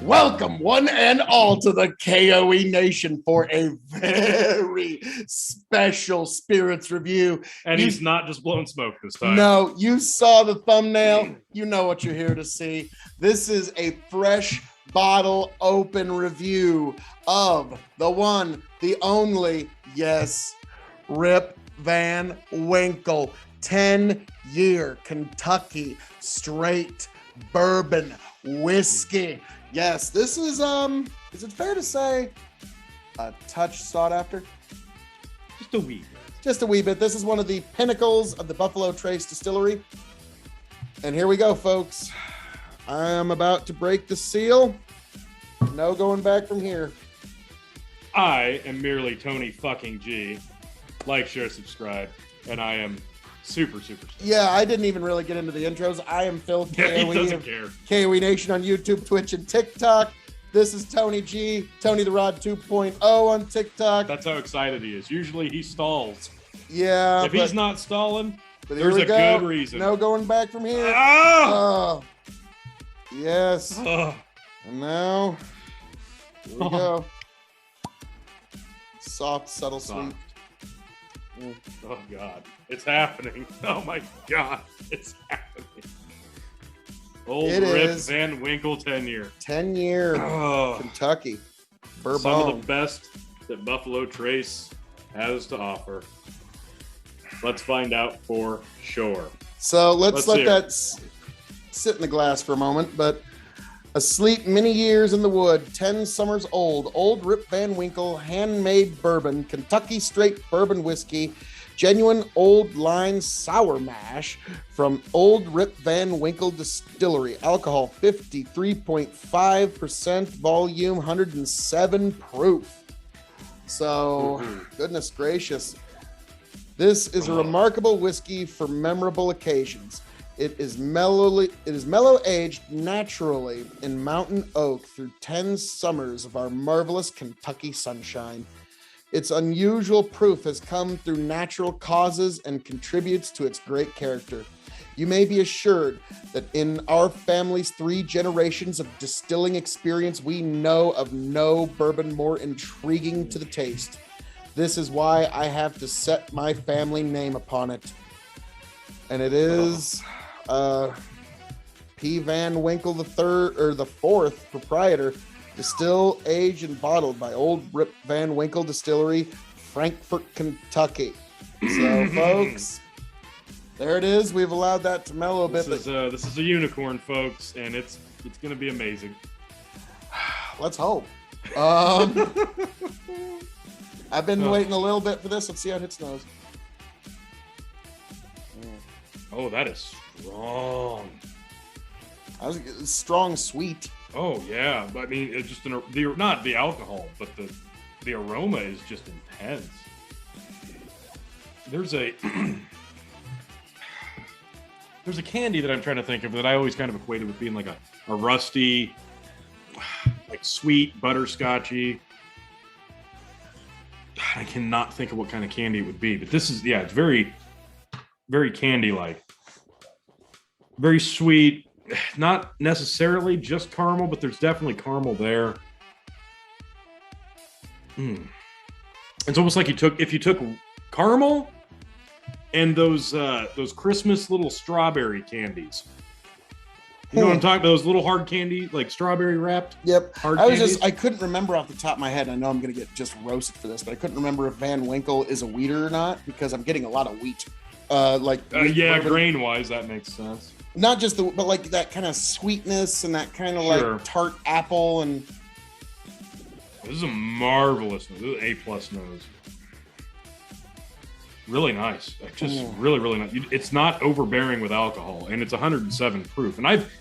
Welcome, one and all, to the K.O.E. Nation for a very special spirits review. And he's not just blowing smoke this time. No, you saw the thumbnail. You know what you're here to see. This is a fresh bottle open review of the one, the only, yes, Rip Van Winkle 10-year Kentucky straight bourbon whiskey. Yes, this is it fair to say a touch sought after? Just a wee bit. Just a wee bit. This is one of the pinnacles of the Buffalo Trace Distillery. And here we go, folks. I'm about to break the seal. No going back from here. I am merely Tony fucking G. Like, share, subscribe. And I am super. Yeah, I didn't even really get into the intros. I am Phil, He doesn't care. K.O.E. Nation on YouTube, Twitch, and TikTok. This is Tony G, Tony the Rod 2.0 on TikTok. That's how excited he is. Usually he stalls. Yeah. If he's not stalling, but there's a good reason. No going back from here. Ah! Yes. Oh. And now, here we go. Soft, subtle, sweet. Oh, God. It's happening. Oh, my God. It's happening. Old Rip Van Winkle 10-year. 10-year Kentucky. Bourbon. Some of the best that Buffalo Trace has to offer. Let's find out for sure. So let's let that sit in the glass for a moment. But asleep many years in the wood, 10 summers old, old Rip Van Winkle, handmade bourbon, Kentucky straight bourbon whiskey, genuine old line sour mash from old Rip Van Winkle Distillery. Alcohol 53.5%, volume 107 proof. So, goodness gracious. This is a remarkable whiskey for memorable occasions. It is mellow aged naturally in mountain oak through 10 summers of our marvelous Kentucky sunshine. Its unusual proof has come through natural causes and contributes to its great character. You may be assured that in our family's 3 generations of distilling experience, we know of no bourbon more intriguing to the taste. This is why I have to set my family name upon it. And it is P. Van Winkle the fourth proprietor, distilled, aged, and bottled by Old Rip Van Winkle Distillery, Frankfort, Kentucky. So, folks, there it is. We've allowed that to mellow a bit. This is a unicorn, folks, and it's going to be amazing. Let's hope. I've been waiting a little bit for this. Let's see how it hits nose. Oh, that is strong. Strong, sweet. Oh yeah, but I mean, it's just not the alcohol, but the aroma is just intense. There's a candy that I'm trying to think of that I always kind of equated with being like a rusty, like sweet butterscotchy. I cannot think of what kind of candy it would be, but this is, yeah, it's very, very candy-like. Very sweet, not necessarily just caramel, but there's definitely caramel there. It's almost like if you took caramel and those Christmas little strawberry candies. You know what I'm talking about? Those little hard candy, like strawberry wrapped. Yep. I couldn't remember off the top of my head. I know I'm going to get just roasted for this, but I couldn't remember if Van Winkle is a wheater or not, because I'm getting a lot of wheat. Yeah, grain wise, that makes sense. Not just but like that kind of sweetness and that kind of like tart apple. And this is a marvelous nose. This is A+ nose. Really nice. Just really nice. It's not overbearing with alcohol, and it's 107 proof. And I've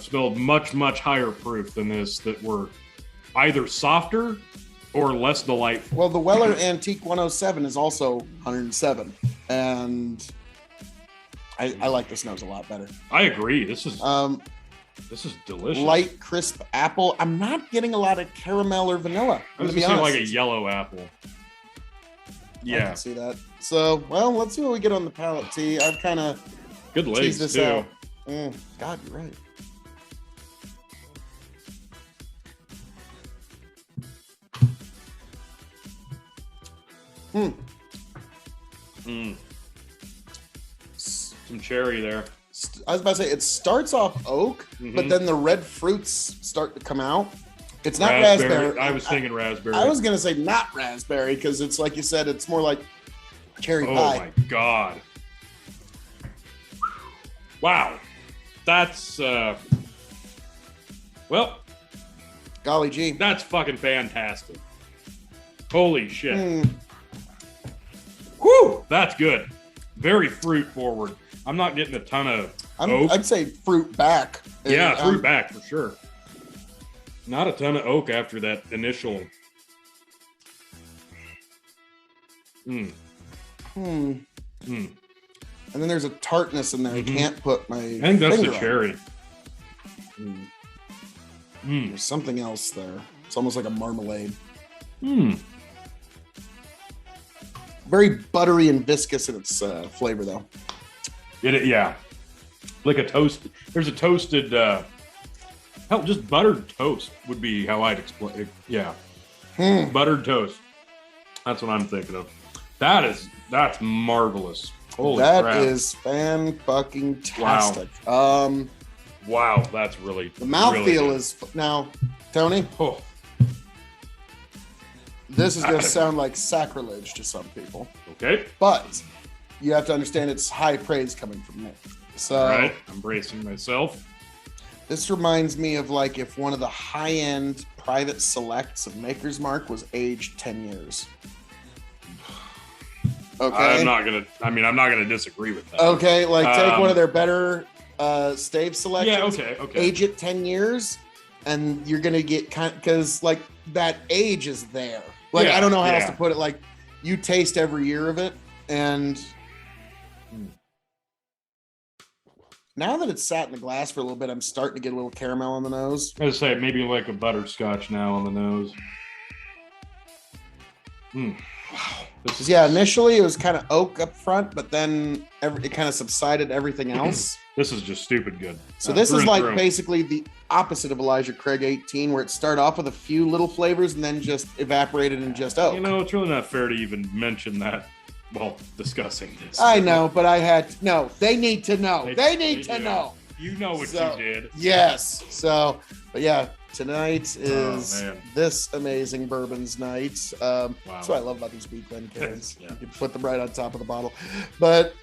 smelled much higher proof than this that were either softer or less delightful. Well, the Weller Antique 107 is also 107, and I like this nose a lot better. I agree. This is delicious. Light, crisp apple. I'm not getting a lot of caramel or vanilla. I was going to say like a yellow apple. Yeah, I can see that. So, well, let's see what we get on the palate. T. I've kind of good legs this too. God, you're right. Some cherry there. I was about to say, it starts off oak, but then the red fruits start to come out. It's not raspberry. I was thinking raspberry. I was going to say not raspberry because it's like you said, it's more like cherry pie. Oh my God. Wow. That's, well. Golly gee. That's fucking fantastic. Holy shit. Whew. That's good. Very fruit forward. I'm not getting a ton of oak. I'd say fruit back. Yeah, fruit back for sure. Not a ton of oak after that initial. And then there's a tartness in there. I can't put my I think that's the cherry. There's something else there. It's almost like a marmalade. Very buttery and viscous in its flavor, though. Yeah. Like a toast. There's a toasted, hell, just buttered toast would be how I'd explain it. Yeah. Buttered toast. That's what I'm thinking of. That's marvelous. Holy crap. That is fan-fucking-tastic. Wow. Wow, that's really the mouthfeel really is now, Tony. Oh. This is going to sound like sacrilege to some people. Okay. But you have to understand it's high praise coming from me. So all right, I'm bracing myself. This reminds me of like if one of the high-end private selects of Maker's Mark was aged 10 years. Okay. I'm not gonna disagree with that. Okay, like take one of their better stave selections. Yeah, okay. Age it 10 years, and you're gonna get because like that age is there. Like I don't know how else to put it. Like you taste every year of it, and now that it's sat in the glass for a little bit, I'm starting to get a little caramel on the nose. I was say maybe like a butterscotch now on the nose. Wow. Initially it was kind of oak up front, but then it kind of subsided everything else. This is just stupid good. So this is like basically the opposite of Elijah Craig 18, where it started off with a few little flavors and then just evaporated in just oak. You know, it's really not fair to even mention that while discussing this. I know, but I had to. No, they need to know. They need to know. You know what you did. Yes. So, but yeah, tonight is this amazing bourbon's night. Wow. That's what I love about these weekend cans. You can put them right on top of the bottle. But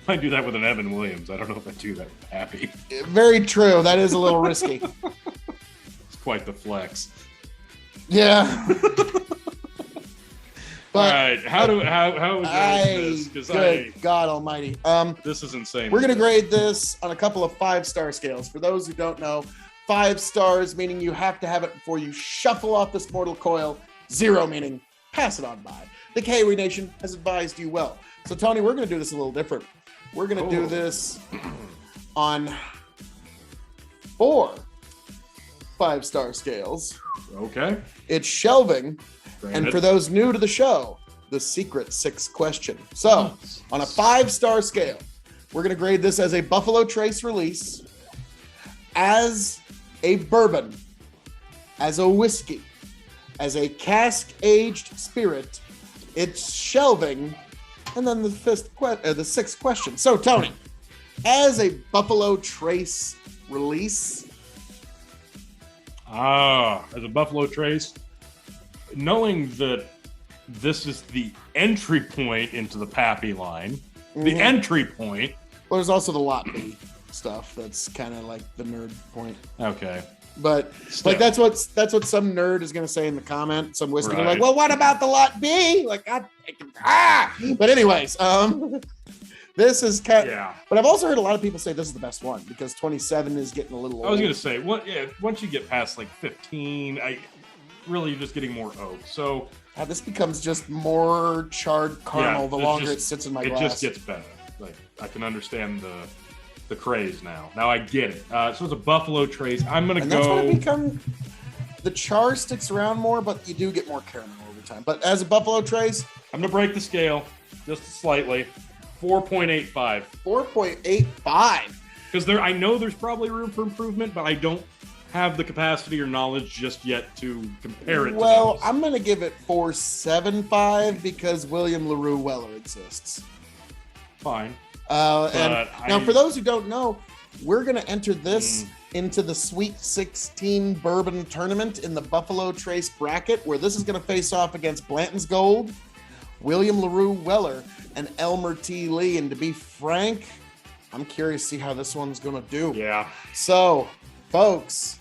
I do that with an Evan Williams. I don't know if I do that with Happy. Very true. That is a little risky. It's quite the flex. Yeah. But all right, how is this? Good God Almighty! This is insane. We're gonna grade this on a couple of 5-star scales. For those who don't know, 5 stars meaning you have to have it before you shuffle off this mortal coil. 0 meaning pass it on by. The K.O.E Nation has advised you well. So Tony, we're gonna do this a little different. We're gonna do this on 4 5-star scales. Okay. It's shelving. Granted. And for those new to the show, the secret 6 question. So, on a 5-star scale, we're going to grade this as a Buffalo Trace release, as a bourbon, as a whiskey, as a cask-aged spirit. It's shelving, and then the 6th question. So, Tony, as a Buffalo Trace release, as a Buffalo Trace. Knowing that this is the entry point into the Pappy line, the entry point. Well, there's also the lot B stuff. That's kind of like the nerd point. Okay. But like that's what some nerd is going to say in the comment. Some whiskey, like, well, what about the lot B? Like, But anyways, this is kind of, but I've also heard a lot of people say this is the best one because 27 is getting a little old. I was going to say, once you get past like 15, really you're just getting more oak. So this becomes just more charred caramel the longer it sits in my glass. It just gets better. Like I can understand the craze now. Now I get it. So it's a Buffalo Trace. I'm gonna go. That's when it become the char sticks around more, but you do get more caramel over time. But as a Buffalo Trace, I'm gonna break the scale just slightly. 4.85. 4.85. Because I know there's probably room for improvement, but I don't have the capacity or knowledge just yet to compare it to Well, those. I'm going to give it 4.75 because William LaRue Weller exists. Fine. And now, for those who don't know, we're going to enter this into the Sweet 16 Bourbon Tournament in the Buffalo Trace bracket, where this is going to face off against Blanton's Gold, William LaRue Weller, and Elmer T. Lee. And to be frank, I'm curious to see how this one's going to do. Yeah. So, folks,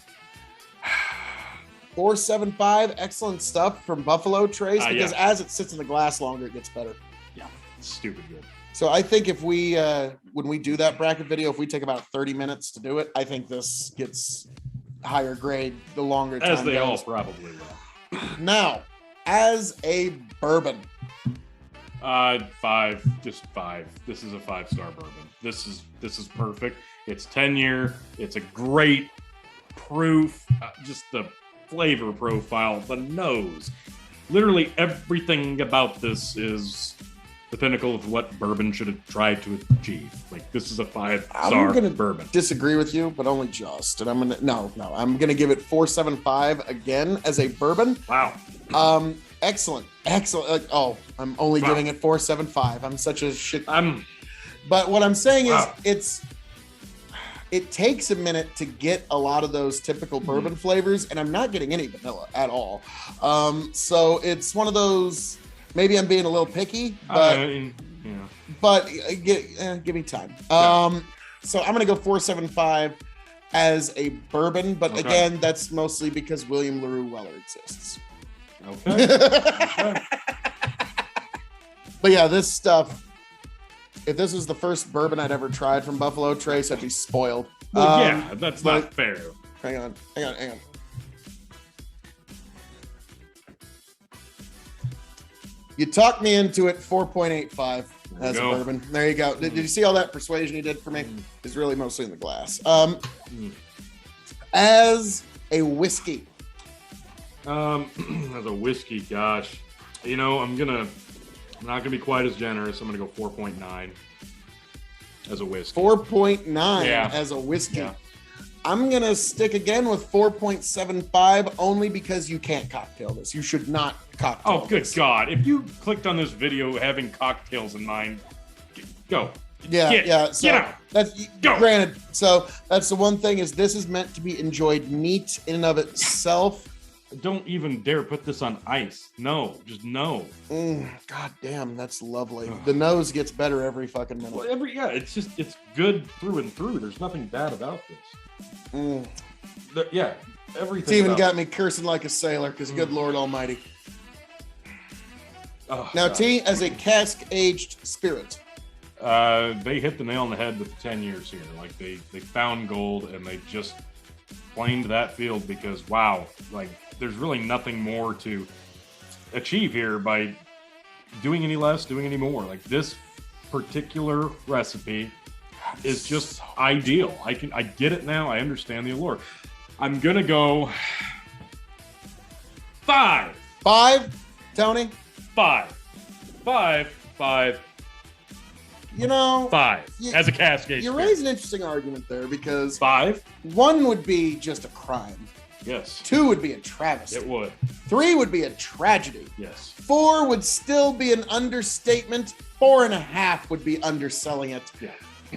4.75, excellent stuff from Buffalo Trace, because as it sits in the glass longer, it gets better. Yeah, stupid good. So I think if we, when we do that bracket video, if we take about 30 minutes to do it, I think this gets higher grade the longer time As they all goes. probably will. Now, as a bourbon. 5, just 5. This is a 5-star bourbon. This is perfect. It's 10-year. It's a great proof. Just the flavor profile, the nose. Literally everything about this is the pinnacle of what bourbon should have tried to achieve. Like, this is a 5-star bourbon. Disagree with you, but only just. And I'm gonna give it 4.75 again as a bourbon. Wow. Excellent. I'm only giving it 4.75. I'm such a shit. But what I'm saying is, it takes a minute to get a lot of those typical bourbon flavors, and I'm not getting any vanilla at all. So it's one of those. Maybe I'm being a little picky, but give me time. So I'm gonna go 4.75 as a bourbon, but again, that's mostly because William LaRue Weller exists. Okay. But yeah, this stuff. If this was the first bourbon I'd ever tried from Buffalo Trace, I'd be spoiled. Well, that's not fair. Hang on. You talked me into it. 4.85 as a bourbon. There you go. Did you see all that persuasion you did for me? It's really mostly in the glass. As a whiskey. As a whiskey, gosh, I'm not gonna be quite as generous. I'm gonna go 4.9 as a whiskey. 4.9 as a whiskey. Yeah. I'm gonna stick again with 4.75 only because you can't cocktail this. You should not cocktail. Oh, good this. God! If you clicked on this video having cocktails in mind, go. Yeah. So get out. That's granted. So that's the one thing, is this is meant to be enjoyed neat in and of itself. Don't even dare put this on ice. No, just no. God damn, that's lovely. The nose gets better every fucking minute. Well, it's good through and through. There's nothing bad about this. Everything. It's even got me cursing like a sailor, because good Lord Almighty. Oh, now, God. T, as a cask-aged spirit. They hit the nail on the head with the 10 years here. Like, they found gold, and they just planed that field, because wow, like, there's really nothing more to achieve here by doing any less, doing any more. Like, this particular recipe is just ideal. I get it now. I understand the allure. I'm gonna go 5. 5, Tony? 5. 5. 5 as a cascade. You raise an interesting argument there, because 5. 1 would be just a crime. Yes. 2 would be a travesty. It would. 3 would be a tragedy. Yes. 4 would still be an understatement. 4.5 would be underselling it. Yeah.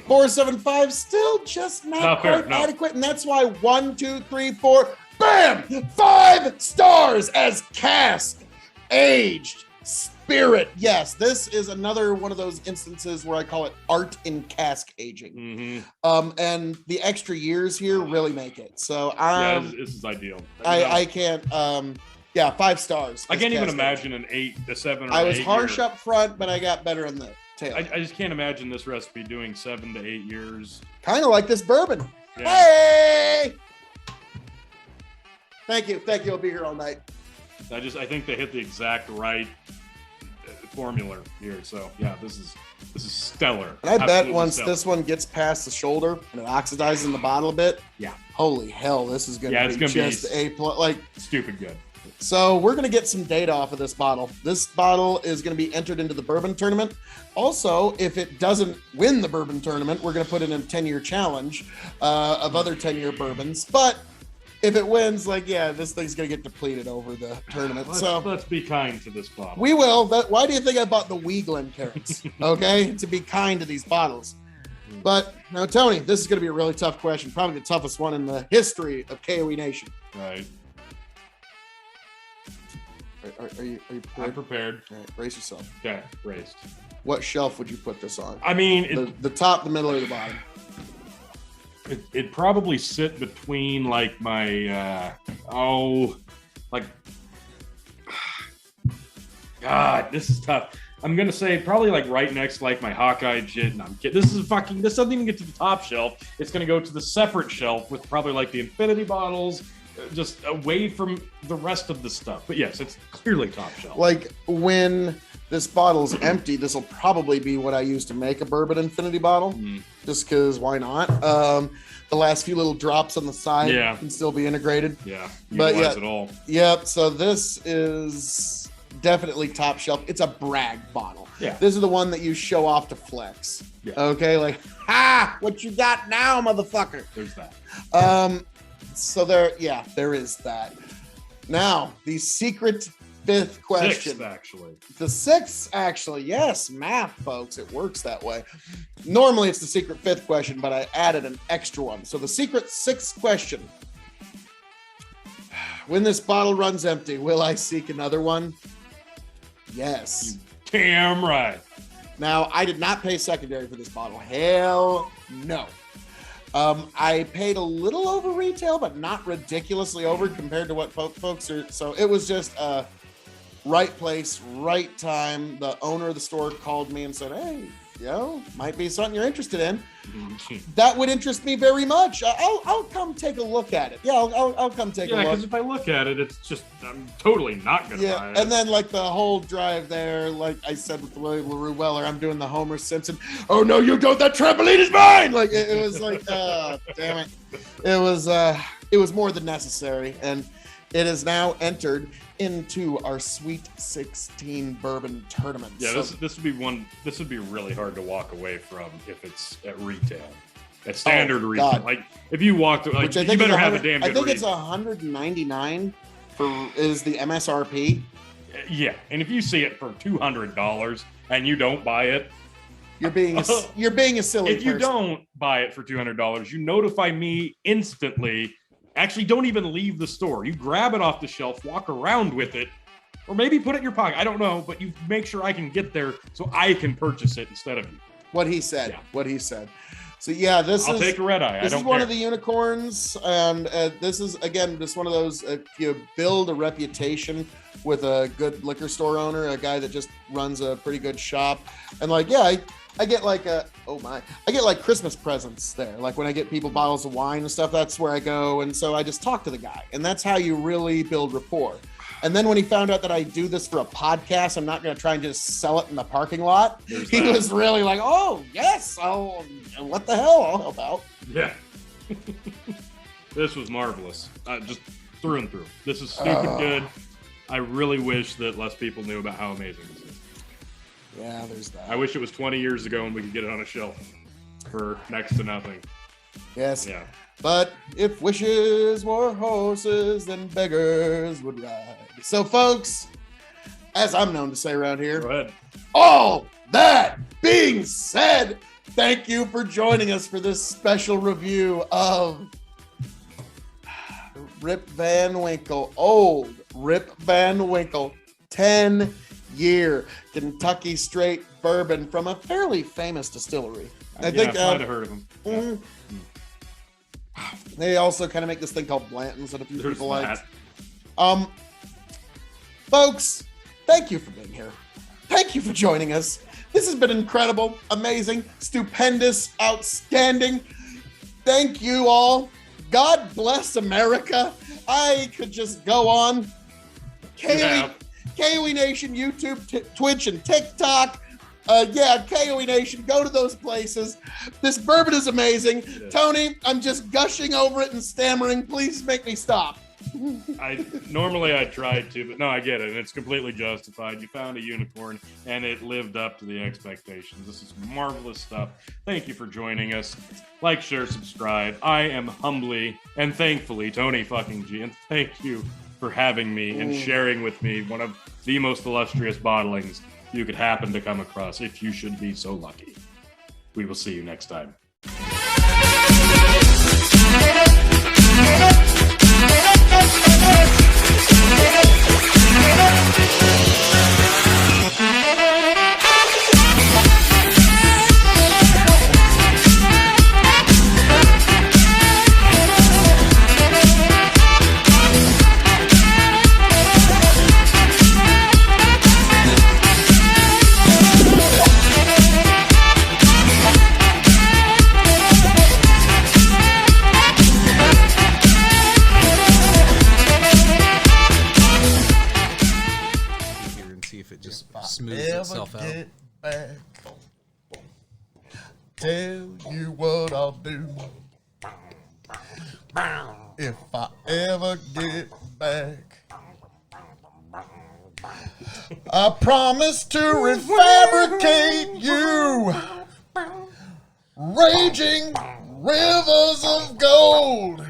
4.75 still just not quite adequate, and that's why 1, 2, 3, 4, bam, 5 stars as cask aged spirit. Yes, this is another one of those instances where I call it art in cask aging. And the extra years here really make it. So this is ideal. I can't. 5 stars. I can't even imagine an 8, a 7, or I was harsh up front, but I got better in the tail. I just can't imagine this recipe doing 7 to 8 years. Kind of like this bourbon. Yeah. Hey! Thank you. I'll be here all night. I think they hit the exact right formula here. So yeah, this is stellar. And I bet Absolutely once stellar. this one gets past the shoulder and it oxidizes in the bottle a bit, holy hell, this is going to be just stupid good. So we're going to get some data off of this bottle. This bottle is going to be entered into the bourbon tournament. Also, if it doesn't win the bourbon tournament, we're going to put it in a 10-year challenge of other 10-year bourbons. But if it wins, like, yeah, this thing's gonna get depleted over the tournament. Let's be kind to this bottle. We will. Why do you think I bought the Weeglen carrots? Okay, to be kind to these bottles. But now, Tony, this is gonna be a really tough question, probably the toughest one in the history of K.O.E Nation. Right. Are you prepared? I'm prepared. All right, brace yourself. Okay, braced. What shelf would you put this on? I mean, the top, the middle, or the bottom? It'd probably sit between like my like God, this is tough. I'm gonna say probably like right next to like my Hawkeye shit. And I'm kidding. This doesn't even get to the top shelf. It's gonna go to the separate shelf with probably like the Infinity bottles, just away from the rest of the stuff. But yes, it's clearly top shelf. Like when this bottle's empty, this will probably be what I use to make a bourbon Infinity bottle. Just because why not? The last few little drops on the side can still be integrated. Yeah, but yeah, it all. Yep. So this is definitely top shelf. It's a brag bottle. Yeah. This is the one that you show off to flex. Yeah. Okay. Like, what you got now, motherfucker? There's that. So there is that. Now, the secret fifth question. Sixth, actually. The sixth, actually. Yes, math, folks. It works that way. Normally, it's the secret fifth question, but I added an extra one. So the secret sixth question. When this bottle runs empty, will I seek another one? Yes. Damn right. Now, I did not pay secondary for this bottle. Hell no. I paid a little over retail, but not ridiculously over compared to what folks are. So it was just right place, right time. The owner of the store called me and said, hey, might be something you're interested in. That would interest me very much. I'll come take a look at it. Yeah, I'll come take a look. Yeah, because if I look at it, it's just, I'm totally not going to buy it. And then like the whole drive there, like I said with the William LaRue Weller, I'm doing the Homer Simpson. Oh no, you don't, that trampoline is mine! Like it was like, damn it. It was more than necessary. And it has now entered into our Sweet 16 bourbon tournament. Yeah, so, this would be really hard to walk away from if it's at retail. At standard retail. God. Like if you walk through, like you better have a damn good I think it's read. $199 is the MSRP. Yeah, and if you see it for $200 and you don't buy it, you're being a silly If you person. don't buy it for $200, you notify me instantly. Actually, don't even leave the store. You grab it off the shelf, walk around with it, or maybe put it in your pocket. I don't know, but you make sure I can get there so I can purchase it instead of you. What he said. Yeah. What he said. So yeah, I'll take a red eye. This is one of the unicorns, and this is again just one of those. If you build a reputation with a good liquor store owner, a guy that just runs a pretty good shop, and like I get like I get like Christmas presents there. Like when I get people bottles of wine and stuff, that's where I go. And so I just talk to the guy, and that's how you really build rapport. And then when he found out that I do this for a podcast, I'm not going to try and just sell it in the parking lot. He was really like, oh yes, what the hell, I'll help out. Yeah. This was marvelous. Just through and through. This is stupid good. I really wish that less people knew about how amazing this is. Yeah, there's that. I wish it was 20 years ago and we could get it on a shelf for next to nothing. Yes. Yeah. But if wishes were horses, then beggars would ride. So, folks, as I'm known to say around here, Go ahead. all that being said, thank you for joining us for this special review of Rip Van Winkle, old Rip Van Winkle, 10-year Kentucky straight bourbon from a fairly famous distillery. I think I've heard of them. Mm-hmm. They also kind of make this thing called blantons that a few people like. Folks, thank you for being here. Thank you for joining us. This has been incredible, amazing, stupendous, outstanding. Thank you all. God bless America. I could just go on. K.O.E Nation, YouTube, Twitch, and TikTok. K.O.E Nation, go to those places. This bourbon is amazing. Tony, I'm just gushing over it and stammering. Please make me stop. Normally I try to, but no, I get it, and it's completely justified. You found a unicorn, and it lived up to the expectations. This is marvelous stuff. Thank you for joining us. Like, share, subscribe. I am humbly and thankfully Tony fucking G, and thank you for having me and sharing with me one of the most illustrious bottlings you could happen to come across, if you should be so lucky. We will see you next time. Smooths itself out. Get back, tell you what I'll do. If I ever get back, I promise to refabricate you. Raging rivers of gold.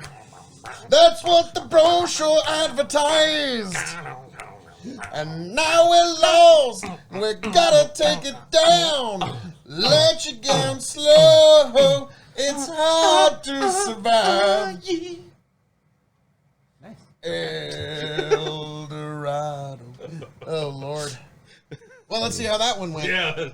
That's what the brochure advertised. And now we're lost, we gotta take it down. Let you down slow, it's hard to survive. Nice. El Dorado. Oh, Lord. Well, let's see how that one went. Yeah.